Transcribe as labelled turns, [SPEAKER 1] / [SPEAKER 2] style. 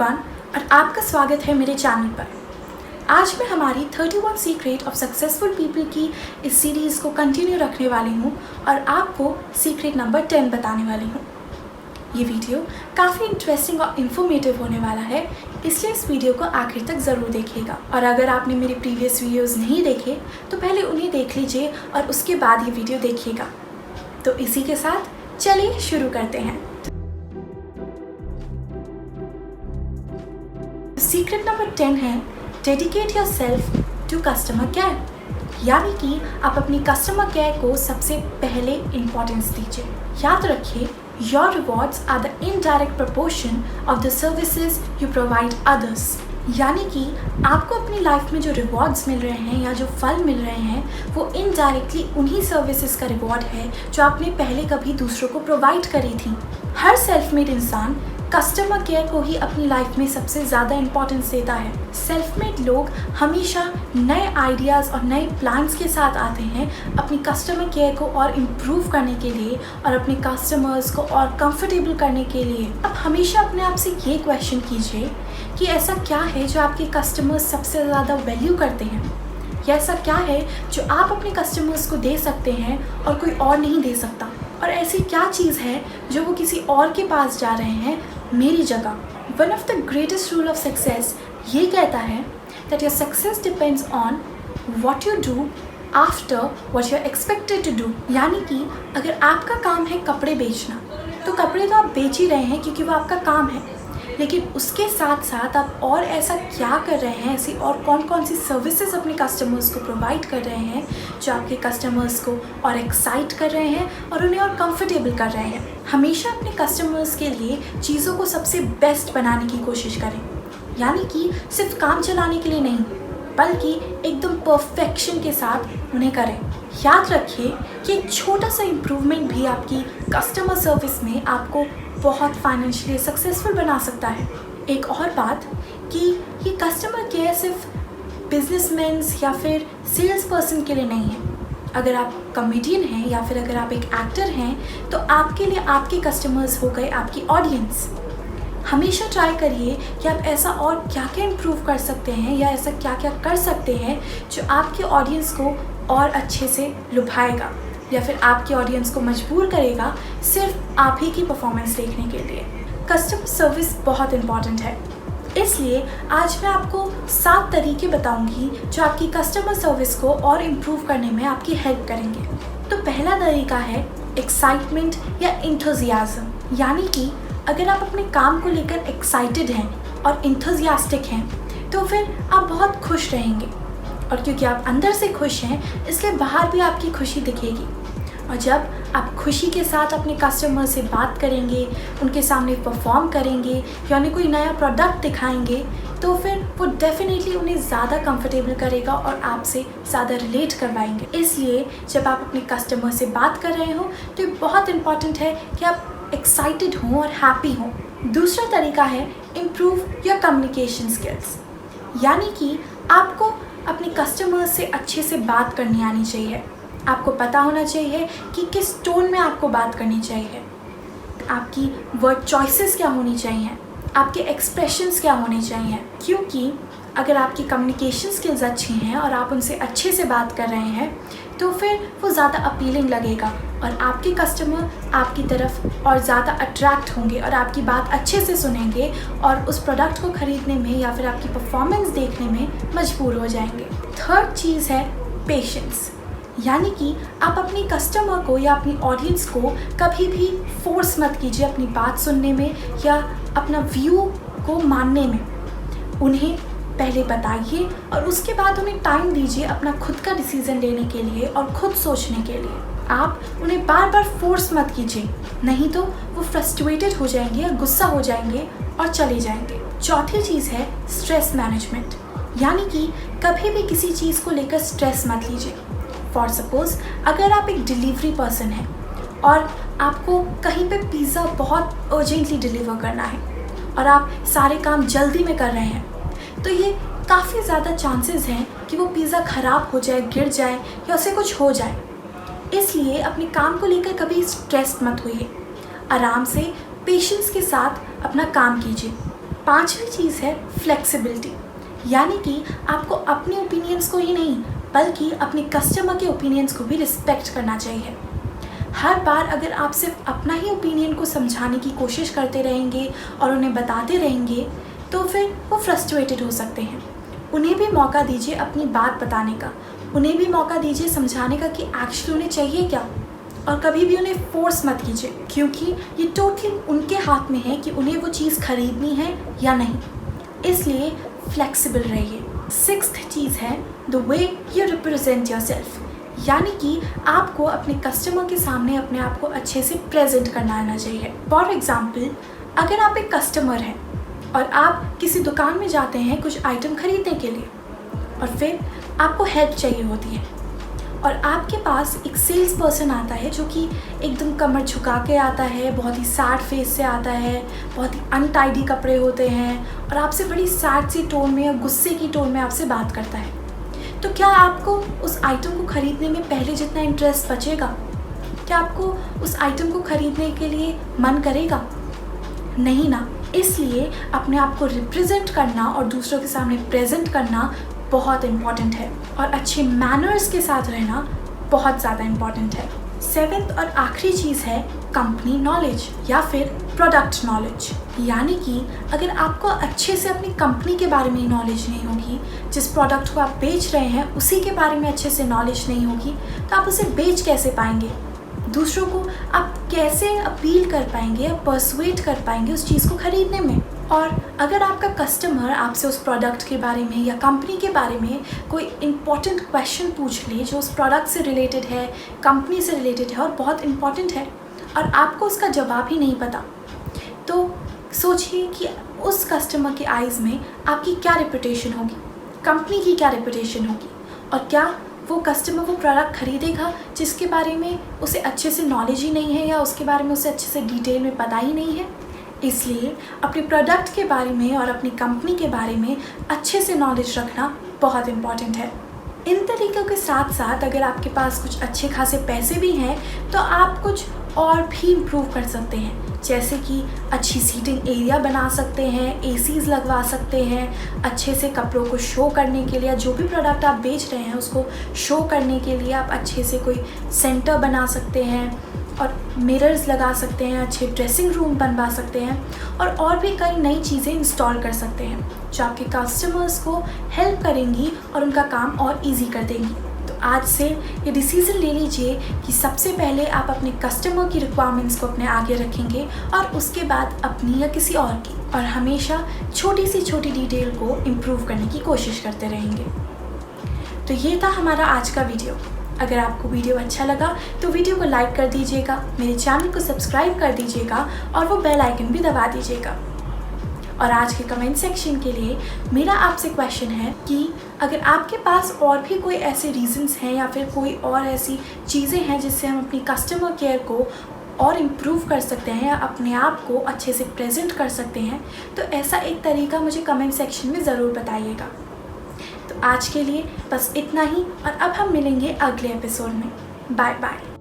[SPEAKER 1] Everyone और आपका स्वागत है मेरे चैनल पर। आज मैं हमारी 31 सीक्रेट ऑफ सक्सेसफुल पीपल की इस सीरीज़ को कंटिन्यू रखने वाली हूँ और आपको सीक्रेट नंबर 10 बताने वाली हूँ। ये वीडियो काफ़ी इंटरेस्टिंग और इन्फॉर्मेटिव होने वाला है, इसलिए इस वीडियो को आखिर तक ज़रूर देखिएगा। और अगर आपने मेरे प्रीवियस वीडियोस नहीं देखे तो पहले उन्हें देख लीजिए और उसके बाद ये वीडियो देखिएगा। तो इसी के साथ चलिए शुरू करते हैं। सीक्रेट नंबर 10 है dedicate yourself to customer care, यानी कि आप अपनी कस्टमर केयर को सबसे पहले इम्पोर्टेंस दीजिए। याद रखिए, your rewards are the indirect proportion of the services you provide others, यानी कि आपको अपनी लाइफ में जो रिवॉर्ड्स मिल रहे हैं या जो फल मिल रहे हैं वो इनडायरेक्टली उन्हीं सर्विसेज का रिवॉर्ड है जो आपने पहले कभी दूसरों को प्रोवाइड करी थी। हर सेल्फ मेड इंसान कस्टमर केयर को ही अपनी लाइफ में सबसे ज़्यादा इम्पोर्टेंस देता है। सेल्फ मेड लोग हमेशा नए आइडियाज़ और नए प्लान्स के साथ आते हैं अपनी कस्टमर केयर को और इम्प्रूव करने के लिए और अपने कस्टमर्स को और कंफर्टेबल करने के लिए। अब हमेशा अपने आप से ये क्वेश्चन कीजिए कि ऐसा क्या है जो आपके कस्टमर्स सबसे ज़्यादा वैल्यू करते हैं, या ऐसा क्या है जो आप अपने कस्टमर्स को दे सकते हैं और कोई और नहीं दे सकता, और ऐसी क्या चीज़ है जो वो किसी और के पास जा रहे हैं मेरी जगह। One of the greatest rule of success ये कहता है that your success depends on what you do after what you are expected to do, यानी कि अगर आपका काम है कपड़े बेचना तो कपड़े तो आप बेच ही रहे हैं क्योंकि वो आपका काम है, लेकिन उसके साथ साथ आप और ऐसा क्या कर रहे हैं, ऐसी और कौन कौन सी सर्विसेज अपने कस्टमर्स को प्रोवाइड कर रहे हैं जो आपके कस्टमर्स को और एक्साइट कर रहे हैं और उन्हें और कंफर्टेबल कर रहे हैं। हमेशा अपने कस्टमर्स के लिए चीज़ों को सबसे बेस्ट बनाने की कोशिश करें, यानी कि सिर्फ काम चलाने के लिए नहीं बल्कि एकदम परफेक्शन के साथ उन्हें करें। याद रखिए कि एक छोटा सा इम्प्रूवमेंट भी आपकी कस्टमर सर्विस में आपको बहुत फाइनेंशियली सक्सेसफुल बना सकता है। एक और बात कि ये कस्टमर केयर सिर्फ बिजनेसमैन्स या फिर सेल्स पर्सन के लिए नहीं है। अगर आप कॉमेडियन हैं या फिर अगर आप एक एक्टर हैं तो आपके लिए आपके कस्टमर्स हो गए आपकी ऑडियंस। हमेशा ट्राई करिए कि आप ऐसा और क्या क्या इम्प्रूव कर सकते हैं या ऐसा क्या क्या कर सकते हैं जो आपके ऑडियंस को और अच्छे से लुभाएगा या फिर आपकी ऑडियंस को मजबूर करेगा सिर्फ आप ही की परफॉर्मेंस देखने के लिए। कस्टमर सर्विस बहुत इम्पॉर्टेंट है, इसलिए आज मैं आपको 7 तरीके बताऊंगी जो आपकी कस्टमर सर्विस को और इम्प्रूव करने में आपकी हेल्प करेंगे। तो पहला तरीका है एक्साइटमेंट या इंथुजियाज्म, यानी कि अगर आप अपने काम को लेकर एक्साइटेड हैं और इंथुजियास्टिक हैं तो फिर आप बहुत खुश रहेंगे, और क्योंकि आप अंदर से खुश हैं इसलिए बाहर भी आपकी खुशी दिखेगी। और जब आप खुशी के साथ अपने कस्टमर से बात करेंगे, उनके सामने परफॉर्म करेंगे या उन्हें कोई नया प्रोडक्ट दिखाएंगे तो फिर वो डेफिनेटली उन्हें ज़्यादा कंफर्टेबल करेगा और आपसे ज़्यादा रिलेट करवाएंगे। इसलिए जब आप अपने कस्टमर से बात कर रहे हो तो ये बहुत इम्पॉर्टेंट है कि आप एक्साइटेड हों और हैप्पी हों। दूसरा तरीका है इम्प्रूव योर कम्युनिकेशन स्किल्स, यानी कि आपको अपने कस्टमर्स से अच्छे से बात करनी आनी चाहिए। आपको पता होना चाहिए कि किस टोन में आपको बात करनी चाहिए, आपकी वर्ड चॉइसेस क्या होनी चाहिए, आपके एक्सप्रेशंस क्या होने चाहिए, क्योंकि अगर आपकी कम्युनिकेशन स्किल्स अच्छी हैं और आप उनसे अच्छे से बात कर रहे हैं तो फिर वो ज़्यादा अपीलिंग लगेगा और आपके कस्टमर आपकी तरफ और ज़्यादा अट्रैक्ट होंगे और आपकी बात अच्छे से सुनेंगे और उस प्रोडक्ट को ख़रीदने में या फिर आपकी परफॉर्मेंस देखने में मजबूर हो जाएंगे। थर्ड चीज़ है पेशेंस, यानी कि आप अपनी कस्टमर को या अपनी ऑडियंस को कभी भी फोर्स मत कीजिए अपनी बात सुनने में या अपना व्यू को मानने में। उन्हें पहले बताइए और उसके बाद उन्हें टाइम दीजिए अपना खुद का डिसीज़न लेने के लिए और खुद सोचने के लिए। आप उन्हें बार बार फोर्स मत कीजिए, नहीं तो वो फ्रस्ट्रेटेड हो जाएंगे या गुस्सा हो जाएंगे और चले जाएंगे। चौथी चीज़ है स्ट्रेस मैनेजमेंट, यानी कि कभी भी किसी चीज़ को लेकर स्ट्रेस मत लीजिए। फॉर सपोज़ अगर आप एक डिलीवरी पर्सन हैं और आपको कहीं पे पिज़्ज़ा बहुत अर्जेंटली डिलीवर करना है और आप सारे काम जल्दी में कर रहे हैं तो ये काफ़ी ज़्यादा चांसेस हैं कि वो पिज़्ज़ा ख़राब हो जाए, गिर जाए या उसे कुछ हो जाए। इसलिए अपने काम को लेकर कभी स्ट्रेस मत होइए, आराम से पेशेंस के साथ अपना काम कीजिए 5वीं चीज़ है फ्लेक्सिबिलिटी, यानी कि आपको अपने ओपिनियंस को ही नहीं बल्कि अपने कस्टमर के ओपिनियंस को भी रिस्पेक्ट करना चाहिए। हर बार अगर आप सिर्फ अपना ही ओपिनियन को समझाने की कोशिश करते रहेंगे और उन्हें बताते रहेंगे तो फिर वो फ्रस्ट्रेटेड हो सकते हैं। उन्हें भी मौका दीजिए अपनी बात बताने का, उन्हें भी मौका दीजिए समझाने का कि एक्चुअली उन्हें चाहिए क्या, और कभी भी उन्हें फोर्स मत कीजिए क्योंकि ये टोटली उनके हाथ में है कि उन्हें वो चीज़ खरीदनी है या नहीं। इसलिए फ्लेक्सिबल रहिए। 6th चीज़ है the way you represent yourself, यानी कि आपको अपने कस्टमर के सामने अपने आप को अच्छे से प्रेजेंट करना आना चाहिए। फॉर एग्ज़ाम्पल, अगर आप एक कस्टमर हैं और आप किसी दुकान में जाते हैं कुछ आइटम खरीदने के लिए और फिर आपको हेल्प चाहिए होती है और आपके पास एक सेल्स पर्सन आता है जो कि एकदम कमर झुका के आता है, बहुत ही सैड फेस से आता है, बहुत ही अनटाइडी कपड़े होते हैं और आपसे बड़ी सैड सी टोन में या गुस्से की टोन में आपसे बात करता है, तो क्या आपको उस आइटम को ख़रीदने में पहले जितना इंटरेस्ट बचेगा? क्या आपको उस आइटम को ख़रीदने के लिए मन करेगा? नहीं ना। इसलिए अपने आप को रिप्रेजेंट करना और दूसरों के सामने प्रेजेंट करना बहुत इम्पॉर्टेंट है और अच्छे मैनर्स के साथ रहना बहुत ज़्यादा इम्पॉर्टेंट है। 7th और आखिरी चीज़ है कंपनी नॉलेज या फिर प्रोडक्ट नॉलेज, यानी कि अगर आपको अच्छे से अपनी कंपनी के बारे में नॉलेज नहीं होगी, जिस प्रोडक्ट को आप बेच रहे हैं उसी के बारे में अच्छे से नॉलेज नहीं होगी, तो आप उसे बेच कैसे पाएंगे? दूसरों को आप कैसे अपील कर पाएंगे या पर्सुएट कर पाएंगे उस चीज़ को ख़रीदने में? और अगर आपका कस्टमर आपसे उस प्रोडक्ट के बारे में या कंपनी के बारे में कोई इम्पॉर्टेंट क्वेश्चन पूछ ले जो उस प्रोडक्ट से रिलेटेड है, कंपनी से रिलेटेड है और बहुत इम्पॉर्टेंट है और आपको उसका जवाब ही नहीं पता, तो सोचिए कि उस कस्टमर के आइज़ में आपकी क्या रेपुटेशन होगी, कंपनी की क्या रेपुटेशन होगी, और क्या वो कस्टमर वो प्रोडक्ट ख़रीदेगा जिसके बारे में उसे अच्छे से नॉलेज ही नहीं है या उसके बारे में उसे अच्छे से डिटेल में पता ही नहीं है। इसलिए अपने प्रोडक्ट के बारे में और अपनी कंपनी के बारे में अच्छे से नॉलेज रखना बहुत इम्पॉर्टेंट है। इन तरीक़ों के साथ साथ अगर आपके पास कुछ अच्छे खासे पैसे भी हैं तो आप कुछ और भी इम्प्रूव कर सकते हैं, जैसे कि अच्छी सीटिंग एरिया बना सकते हैं, एसीज़ लगवा सकते हैं, अच्छे से कपड़ों को शो करने के लिए, जो भी प्रोडक्ट आप बेच रहे हैं उसको शो करने के लिए आप अच्छे से कोई सेंटर बना सकते हैं और मिरर्स लगा सकते हैं, अच्छे ड्रेसिंग रूम बनवा सकते हैं और भी कई नई चीज़ें इंस्टॉल कर सकते हैं जो आपके कस्टमर्स को हेल्प करेंगी और उनका काम और इजी कर देंगी। तो आज से ये डिसीज़न ले लीजिए कि सबसे पहले आप अपने कस्टमर की रिक्वायरमेंट्स को अपने आगे रखेंगे और उसके बाद अपनी या किसी और की, और हमेशा छोटी सी छोटी डिटेल को इम्प्रूव करने की कोशिश करते रहेंगे। तो ये था हमारा आज का वीडियो। अगर आपको वीडियो अच्छा लगा तो वीडियो को लाइक कर दीजिएगा, मेरे चैनल को सब्सक्राइब कर दीजिएगा और वो बेल आइकन भी दबा दीजिएगा। और आज के कमेंट सेक्शन के लिए मेरा आपसे क्वेश्चन है कि अगर आपके पास और भी कोई ऐसे रीज़न्स हैं या फिर कोई और ऐसी चीज़ें हैं जिससे हम अपनी कस्टमर केयर को और इम्प्रूव कर सकते हैं या अपने आप को अच्छे से प्रेजेंट कर सकते हैं, तो ऐसा एक तरीका मुझे कमेंट सेक्शन में ज़रूर बताइएगा। तो आज के लिए बस इतना ही और अब हम मिलेंगे अगले एपिसोड में। Bye bye.